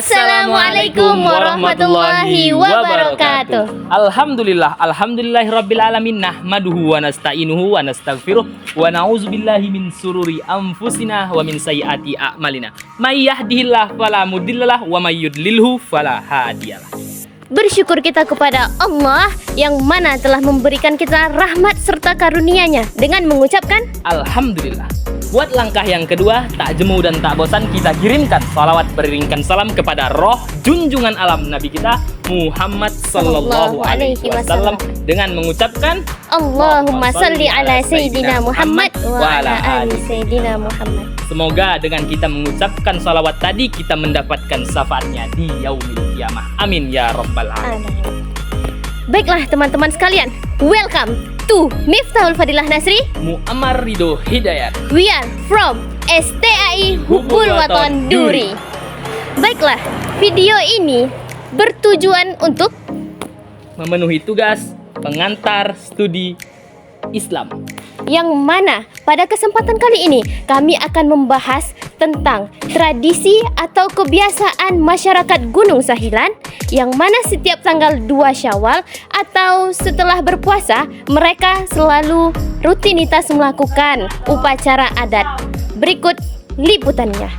Assalamualaikum warahmatullahi wabarakatuh. Alhamdulillahirabbil alamin, nahmaduhu wa nasta'inuhu wa nastaghfiruh wa na'udzubillahi min sururi anfusina wa min sayyiati a'malina. May yahdihillahu fala mudhillalah wa may yudlilhu fala hadiyalah. Bersyukur kita kepada Allah yang mana telah memberikan kita rahmat serta karunia-Nya dengan mengucapkan Alhamdulillah. Buat langkah yang kedua, tak jemu dan tak bosan, kita kirimkan salawat beriringkan salam kepada roh junjungan alam Nabi kita Muhammad sallallahu alaihi wasallam dengan mengucapkan Allahumma salli ala Sayyidina Muhammad wa ala ali Sayyidina Muhammad. Semoga dengan kita mengucapkan salawat tadi kita mendapatkan syafaatnya di yaumil qiyamah. Amin ya rabbal alamin. Baiklah teman-teman sekalian, welcome to Miftahul Fadilah Nasri Muammar Ridho Hidayat. We are from STAI Hubbul Waton Duri. Baiklah, video ini bertujuan untuk memenuhi tugas pengantar studi Islam, yang mana pada kesempatan kali ini kami akan membahas tentang tradisi atau kebiasaan masyarakat Gunung Sahilan, yang mana setiap tanggal 2 Syawal atau setelah berpuasa mereka selalu rutinitas melakukan upacara adat. Berikut liputannya.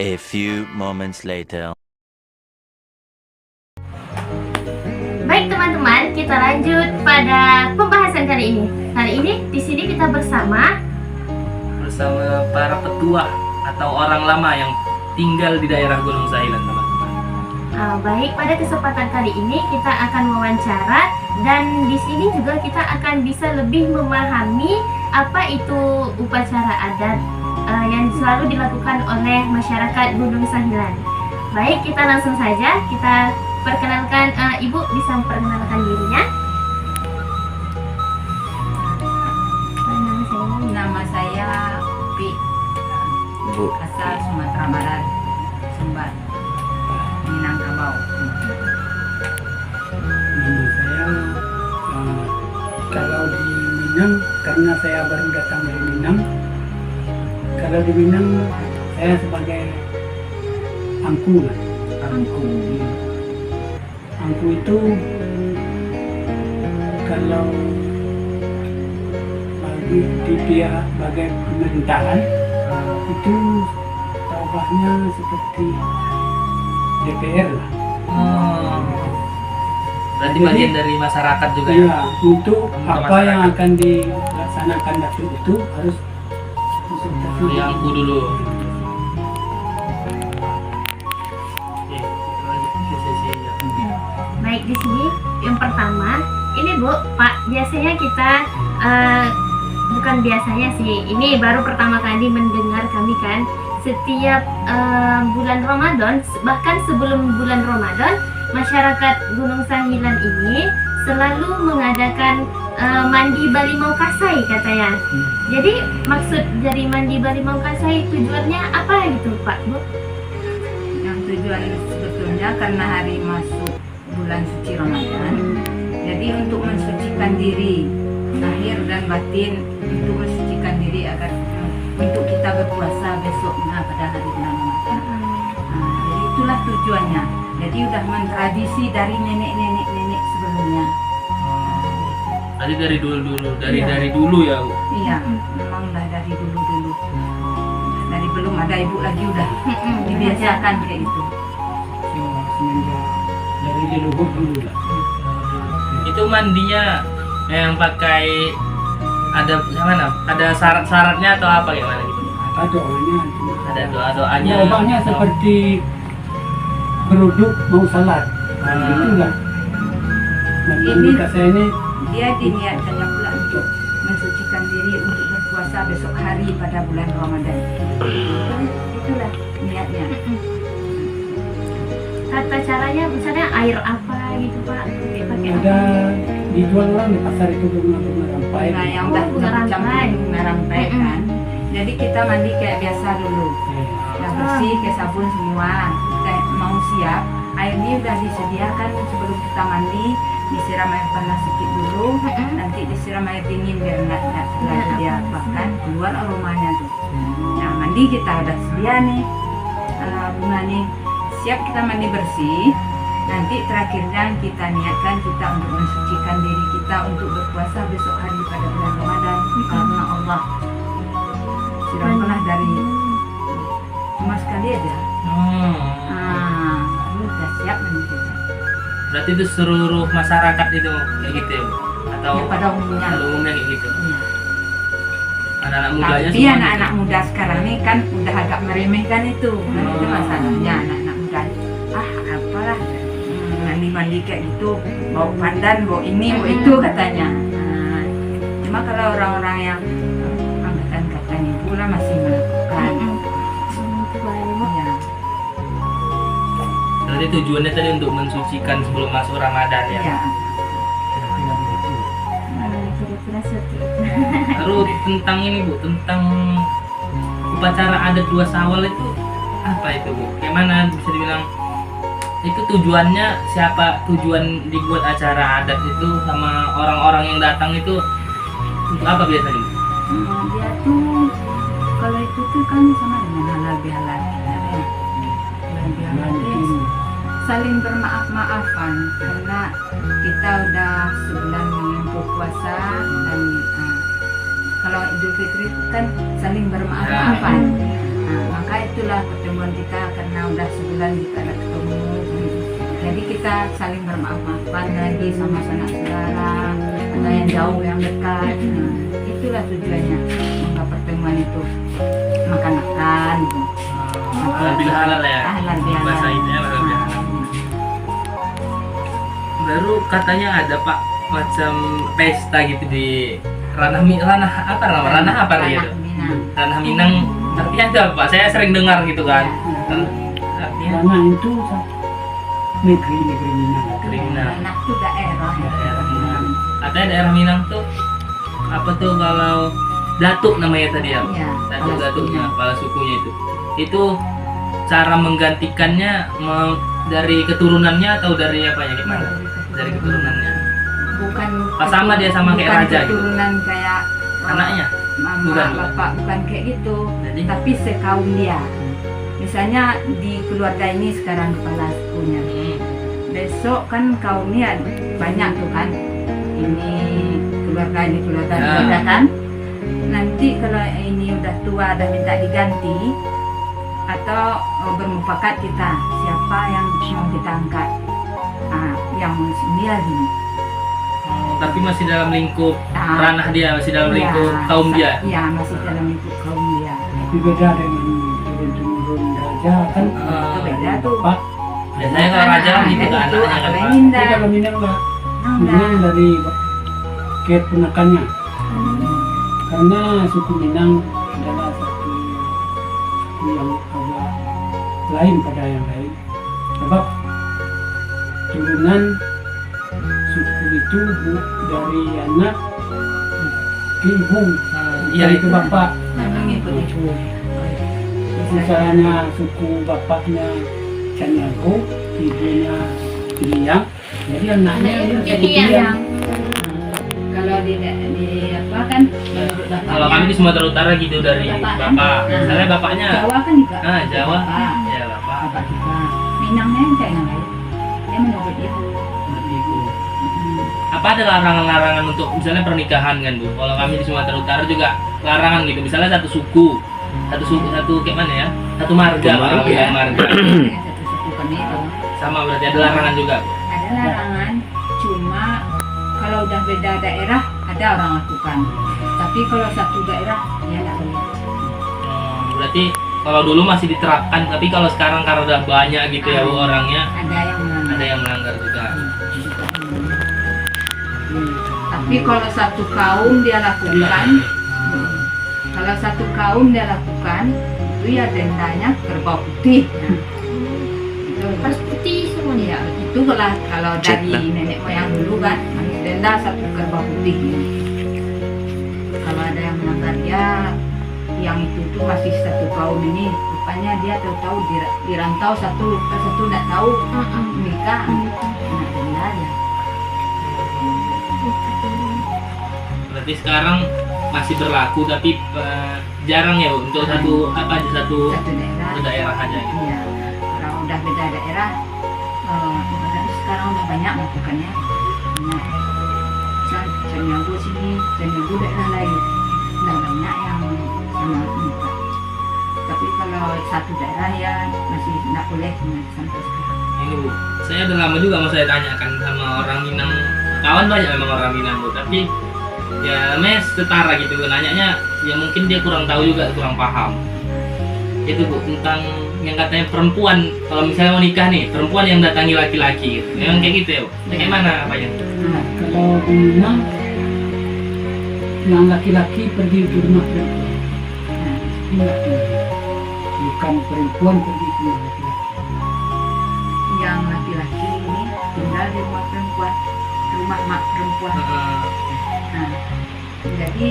A few moments later. Baik teman-teman, kita lanjut pada pembahasan kali ini. Kali ini di sini kita bersama para petua atau orang lama yang tinggal di daerah Gunung Sahilan, teman-teman. Baik, pada kesempatan kali ini kita akan mewawancara, dan di sini juga kita akan bisa lebih memahami apa itu upacara adat yang selalu dilakukan oleh masyarakat Gunung Sahilan. Baik, kita langsung saja kita perkenalkan. Ibu bisa memperkenalkan dirinya. Nama saya Upi, asal Sumatera Barat, Sumbar, Minangkabau. Nama saya kalau di Minang, karena saya baru datang dari Minang. Kalau di Minang saya sebagai angku. Angku itu kalau di pihak bagai pemerintahan itu taubahnya seperti DPR lah. Berarti Jadi, bagian dari masyarakat juga ya? Ya, untuk Untuk apa yang masyarakat. akan dilaksanakan datuk itu harus konsultasi. Yang dulu. Oke, kita lanjut ke sesi ya. Baik, di sini yang pertama, ini Bu, Pak, biasanya kita bukan biasanya sih, ini baru pertama kali mendengar kami kan, setiap bulan Ramadan, bahkan sebelum bulan Ramadan, masyarakat Gunung Sahilan ini selalu mengadakan mandi Balimau Kasai katanya. Jadi maksud dari mandi Balimau Kasai tujuannya apa gitu Pak, Bu? Yang tujuan sebetulnya karena hari masuk bulan suci Ramadan, jadi untuk mensucikan diri lahir dan batin, untuk mensucikan diri agar untuk kita berpuasa besoknya pada hari bulan Ramadan. Jadi itulah tujuannya. Jadi udah mentradisi dari nenek sebelumnya. Tadi dari dulu, Iya. dari dulu ya, Bu. Iya, memang udah dari dulu. Dari belum ada ibu lagi udah dibiasakan kayak itu. Semenjak dari leluhur dulu lah. Itu mandinya yang pakai ada mana? Ada syarat-syaratnya atau apa gimana gitu? Ada doanya. Ada doa-doanya. Doanya atau- seperti beruduk mau salat. Itulah. Dan Ini- nikah saya ini Dia diniatkannya pula untuk mensucikan diri untuk berpuasa besok hari pada bulan Ramadan. Itulah niatnya. Tata caranya misalnya air apa gitu Pak? Pakai apa? ada dijual orang di pasar itu bunga-bunga rampai. Nah, yang udah bunga rampai. bunga rampai kan. Jadi kita mandi kayak biasa dulu. Udah bersih, kayak sabun semua. Kayak mau siap, airnya udah disediakan sebelum kita mandi. Disiram air panas sedikit dulu, nanti disiram air dingin biar nggak lagi diapakan, keluar aromanya tuh. Nah, mandi kita udah sedia nih, bunga nih, siap kita mandi bersih. Nanti terakhirnya kita niatkan kita untuk mensucikan diri kita untuk berpuasa besok hari pada bulan Ramadan karena Allah. Siramkanlah dari cuma sekali aja. Lalu udah siap mandi kita. Berarti itu seluruh masyarakat itu kayak gitu ya, Bu? Atau Ya, pada umumnya. pada umumnya kayak gitu? Iya. Anak-anak mudanya Tapi semua anak-anak gitu? muda sekarang ini kan udah agak meremehkan itu. Nah, itu masalahnya anak-anak muda. Apalah mandi-mandi kayak gitu, bau pandan, bau ini, bau itu katanya. Nah, cuma kalau orang-orang yang angkatan ibu lah masih melakukan. Iya. Berarti tujuannya tadi untuk mensucikan sebelum masuk Ramadan ya? Iya. Kira-kira seperti itu. Lalu tentang ini Bu, tentang upacara adat 2 Syawal itu apa itu Bu? Gimana bisa dibilang itu tujuannya siapa? Tujuan dibuat acara adat itu sama orang-orang yang datang itu untuk apa biasanya? Bu? Dia tuh kalau itu tuh kan sama dengan halal bihalal. Halal bihalal itu saling bermaaf-maafan karena kita udah sebulan menempuh puasa dan kalau Idul Fitri itu kan saling bermaaf-maafan. Nah, maka itulah pertemuan kita karena udah sebulan kita ada ketemu. Jadi kita saling bermaaf-maafan lagi sama sanak saudara, ada yang jauh yang dekat. Nah, itulah tujuannya maka pertemuan itu makan-makan. Gitu. Halal bihalal ya? Halal bihalal. Bahasa itu ya, halal bihalal. Baru katanya ada Pak macam pesta gitu di ranah apa nama? Ranah apa gitu? Minang. Ranah Minang. Artinya itu apa Pak? Saya sering dengar gitu kan. Artinya Karena itu negeri Minang. kriminal. Ranah itu daerah. Daerah Minang. Katanya daerah Minang tuh apa tuh kalau datuk namanya tadi ya? Iya, Datuknya, kepala sukunya itu. Itu cara menggantikannya dari keturunannya atau dari apanya gimana? Dari keturunannya. Bukan Pas sama dia sama kayak bukan raja gitu. keturunan kayak Anaknya. mama, Bukan. bapak, bukan kayak gitu. Jadi Tapi sekaum dia. Misalnya di keluarga ini sekarang kepala sukunya. Besok kan kaumnya banyak tuh kan. Ini keluarga Ya. keluarga kan. nanti kalau ini udah tua dan minta diganti atau bermufakat kita siapa yang mau kita angkat, yang ini lagi nih. Tapi masih dalam lingkup Ah. ranah dia, masih dalam lingkup kaum dia. Iya, masih dalam lingkup kaum dia. Tapi beda dengan turun-turun raja kan. Itu beda tuh. Pak, Biasanya kalau raja kan gitu kan itu anaknya kan. apa Pak. ini tapi kalau Minang lah, enggak. Minang dari keponakannya. Karena suku Minang adalah satu suku yang agak lain pada yang lain. Sebab turunan suku itu dari anak ke ibu, Iya dari ke bapak. Mengikut itu. Misalnya suku bapaknya Caniago, ibunya Liang, jadi anaknya itu Jadi suku Liang. Kalau di apa kan menurut bapak. Kalau kami di Sumatera Utara gitu dari Bapak. bapak. Misalnya bapaknya Jawa kan juga. Jawa. Bapak. Ya bapak. Bapak juga. Minangnya yang kayak yang lain. Dia menurut ibu. Ibu. Apa ada larangan-larangan untuk misalnya pernikahan kan Bu? Kalau kami di Sumatera Utara juga larangan gitu. Misalnya satu suku, satu kayak mana ya? Satu marga, Marga. ya. Marga. Dengan satu suku kami itu. Sama berarti ada larangan juga. Bu? Ada larangan, cuma kalau udah beda daerah ada orang lakukan. Tapi kalau satu daerah ya nggak boleh. Berarti kalau dulu masih diterapkan, tapi kalau sekarang karena udah banyak gitu ya Bu orangnya, Ada yang melanggar. ada yang melanggar juga. Tapi kalau satu kaum dia lakukan, kalau satu kaum dia lakukan, itu ya dendanya kerbau putih. Nah, itu Harus putih semuanya. ya itu kalau dari nenek moyang dulu kan, denda satu kerbau putih. Kalau ada yang melanggar ya, yang itu tuh masih satu kaum ini, rupanya dia tahu-tahu dirantau satu nggak tahu nikah, kena denda ya. Berarti sekarang masih berlaku tapi jarang ya Bu, untuk satu Satu daerah. satu daerah aja gitu. Iya, kalau udah beda daerah, ibaratnya sekarang udah banyak melakukannya. Banyak. Misal Caniago sini, Caniago daerah lain, udah banyak yang sama minta. Tapi kalau satu daerah ya masih nggak boleh sampai sekarang. Ini Bu, saya udah lama juga mau saya tanyakan sama orang Minang. Kawan banyak memang orang Minang Bu, tapi ya mes setara gitu Bu, nanyanya ya mungkin dia kurang tahu juga, kurang paham. Itu Bu, tentang yang katanya perempuan kalau misalnya mau nikah nih, perempuan yang datangi laki-laki gitu. Memang kayak gitu ya Bu? Kayak mana apanya? Kalau di Minang, yang laki-laki pergi ke rumah perempuan. Bukan perempuan pergi ke rumah laki-laki. Yang laki-laki ini tinggal di rumah perempuan, rumah mak perempuan. Nah, jadi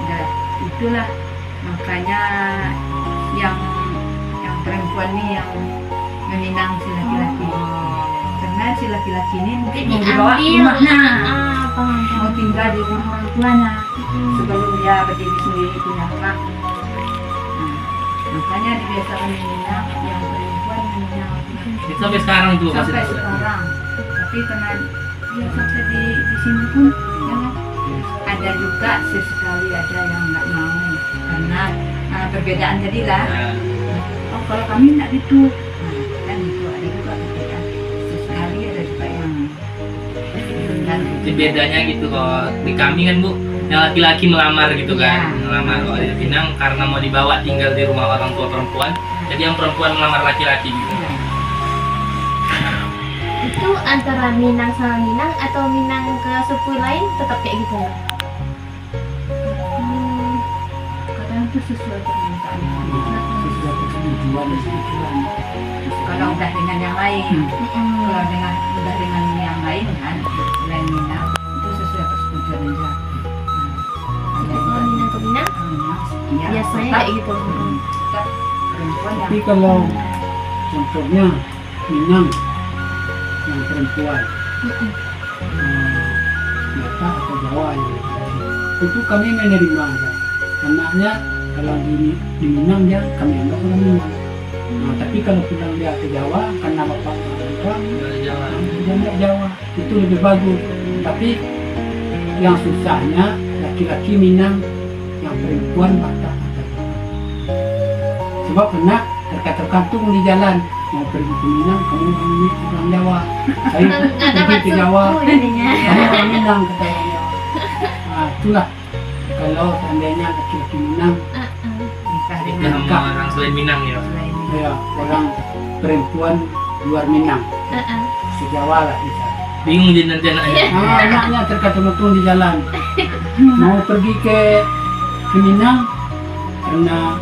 ya, itulah makanya yang perempuan nih yang meminang si laki-laki, karena si laki-laki ini mungkin mau dibawa ke rumahnya, mau tinggal di rumah orang tuanya sebelum dia berdiri sendiri punya rumah. Nah, makanya dibiasakan meminang yang perempuan meminang laki-laki. Itu sampai sekarang itu masih Sampai ada. sekarang, tapi karena dia sampai di sini pun ya kan? Ada juga sesekali ada yang nggak mau karena perbedaan jadilah. Nah, Oh kalau kami nggak gitu, kan itu ada juga perbedaan. Sesekali ada juga yang jadi bedanya gitu kalau di kami kan Bu, yang laki-laki melamar gitu kan, Iya. melamar. Kalau di Minang karena mau dibawa tinggal di rumah orang tua perempuan, jadi yang perempuan melamar laki-laki gitu. Itu antara Minang sama Minang atau Minang ke suku lain tetap kayak gitu nggak? Kadang itu sesuai permintaan. Sesuai kesetujuan. Kalau udah dengan yang lain, kalau udah dengan yang lain kan, lain minang itu sesuai persetujuan aja. Ada Kalau Minang ke Minang iya, biasanya tetap- kayak gitu. tetap perempuan yang Tapi kalau contohnya Minang yang perempuan, Batak atau Jawa yang laki-laki, itu kami menerima aja. Anaknya kalau di Minang dia kami anggap orang Minang. Nah, tapi kalau pulang dia ke Jawa karena bapak orang Dari Jawa. dia nggak Jawa, itu lebih bagus. Tapi yang susahnya laki-laki Minang yang perempuan Batak. Sebab pernah tergantung di jalan mau pergi ke Minang, kamu orang Jawa, saya pergi ke Jawa, kamu orang Minang, kata orang Jawa. Nah, itulah kalau seandainya laki-laki Minang, Nikah Nikah dengan sama orang selain Minang ya. selain ini. ya orang perempuan luar Minang, se-Jawa lah bisa. Bingung jadi nanti anaknya. Nah, anaknya tergantung di jalan, mau pergi ke Minang karena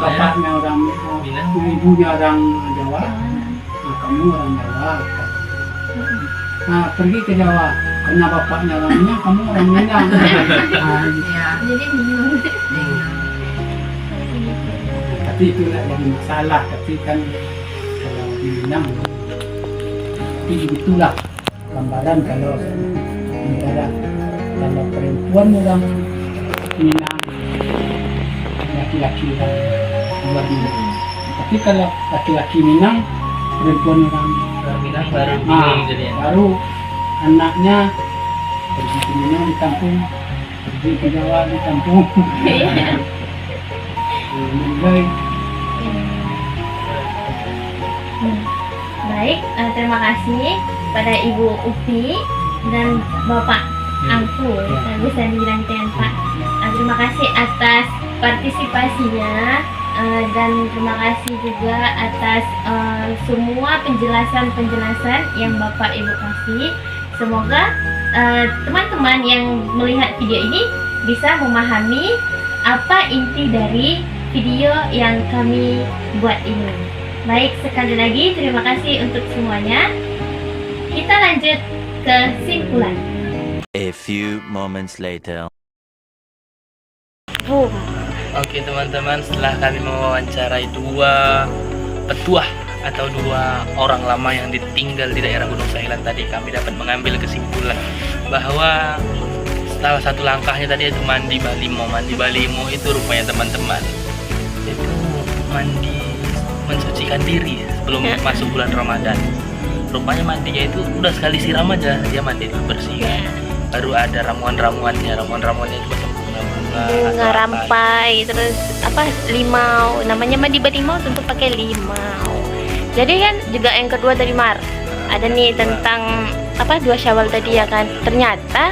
bapaknya orang Minang. ibunya orang Jawa, nah kamu orang Jawa. Nah pergi ke Jawa karena bapaknya orang Minang, kamu orang Minang. Nah, Iya. Jadi bingung. tapi itu tidak jadi masalah, tapi kan kalau di Minang, tapi begitulah gambaran kalau negara kalau perempuan orang Minang, laki-laki orang luar Minang. Tapi kalau laki-laki Minang, perempuan orang Orang Minang baru nah, bingung jadinya. baru anaknya pergi ke Minang di kampung, pergi ke Jawa di kampung. Menilai Baik, terima kasih pada Ibu Upi dan Bapak Ampu, bisa dibilang dengan Pak. Terima kasih atas partisipasinya dan terima kasih juga atas semua penjelasan-penjelasan yang Bapak Ibu kasih. Semoga teman-teman yang melihat video ini bisa memahami apa inti dari video yang kami buat ini. Baik, sekali lagi terima kasih untuk semuanya. Kita lanjut ke kesimpulan. A few moments later. Oke teman-teman, setelah kami mewawancarai dua petuah atau dua orang lama yang ditinggal di daerah Gunung Sahilan tadi, kami dapat mengambil kesimpulan bahwa salah satu langkahnya tadi itu mandi balimo. Mandi balimo itu rupanya teman-teman itu mandi mensucikan diri sebelum masuk bulan Ramadan. Rupanya mandinya itu udah sekali siram aja dia mandi dulu bersih. Baru ada ramuan-ramuannya itu macam bunga Bunga rampai, terus apa, limau. Namanya mandi balimau tentu pakai limau. Jadi kan juga yang kedua tadi Mar, ada nih tentang apa 2 Syawal tadi ya kan. Ternyata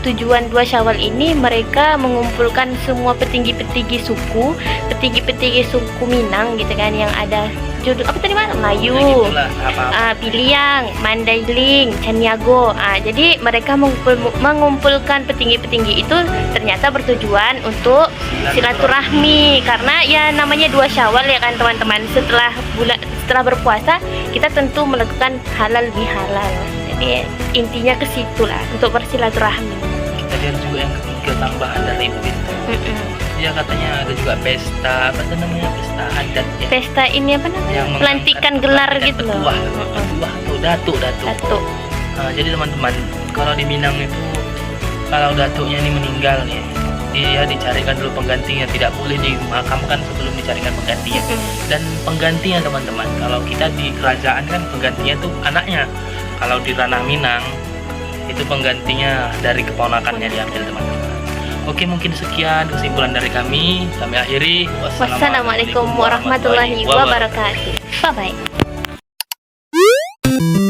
tujuan 2 Syawal ini mereka mengumpulkan semua petinggi-petinggi suku Minang gitu kan, yang ada judul apa tadi Mas? Melayu, Piliang, Mandailing, Caniago. Jadi mereka mengumpulkan petinggi-petinggi itu ternyata bertujuan untuk silaturahmi, karena ya namanya 2 Syawal ya kan teman-teman. Setelah berpuasa kita tentu melakukan halal bihalal. Jadi intinya ke situ lah, untuk bersilaturahmi. Kita lihat juga yang ketiga tambahan dari itu. Ya katanya ada juga pesta, apa itu namanya, pesta adat ya. Pesta ini apa namanya? Yang Pelantikan gelar gitu loh. Petuah atau datuk. Datuk. Nah, jadi teman-teman, kalau di Minang itu kalau datuknya ini meninggal nih, dia dicarikan dulu penggantinya, tidak boleh dimakamkan sebelum dicarikan penggantinya. Dan penggantinya teman-teman, kalau kita di kerajaan kan penggantinya itu anaknya. Kalau di ranah Minang itu penggantinya dari keponakannya diambil teman-teman. Oke, mungkin sekian kesimpulan dari kami. Kami akhiri. Wassalamualaikum warahmatullahi wabarakatuh. Bye bye.